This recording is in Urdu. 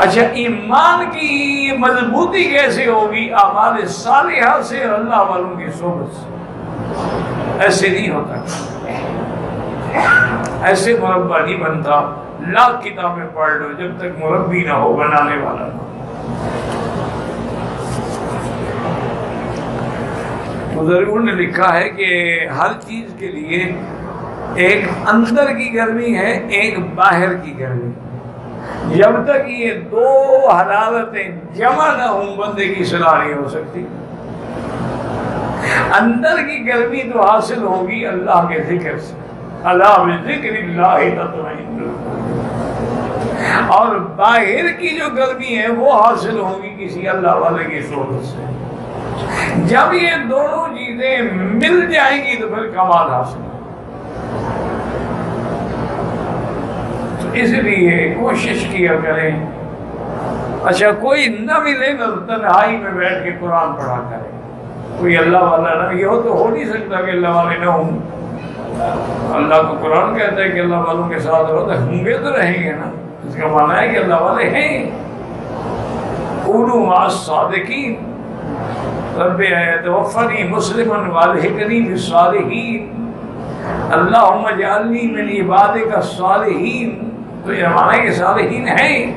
اچھا ایمان کی مضبوطی کیسے ہوگی؟ اعمال صالحہ سے اور اللہ والوں کی صحبت سے. ایسے نہیں ہوتا، ایسے مربع نہیں بنتا. لاکھ کتابیں پڑھ لو، جب تک مربی نہ ہو، بنانے والا نہ ہو. بزرگوں نے لکھا ہے کہ ہر چیز کے لیے ایک اندر کی گرمی ہے، ایک باہر کی گرمی. جب تک یہ دو حرارتیں جمع نہ ہوں بندے کی صلاح نہیں ہو سکتی. اندر کی گرمی تو حاصل ہوگی اللہ کے ذکر سے، الا بذکر اللہ تطمئن القلوب. اور باہر کی جو گرمی ہے وہ حاصل ہوگی کسی اللہ والے کی صحبت سے. جب یہ دونوں چیزیں مل جائیں گی تو پھر کمال حاصل. تو اس لیے کوشش کیا کریں. اچھا کوئی نہ ملے تو تنہائی میں بیٹھ کے قرآن پڑھا کریں. کوئی اللہ والا نہ، یہ تو ہو نہیں سکتا کہ اللہ والے نہ ہوں. اللہ کو قرآن کہتا ہے کہ اللہ والوں کے ساتھ رہو، تو ہوں گے تو رہیں گے نا. اس کا معنی ہے کہ اللہ والے ہیں. کونوا مع الصادقین. رب توفنی مسلما والحقنی بالصالحین. اللہم اجعلنی من عبادک الصالحین. تو یہ معنی ہے کہ صالحین ہیں.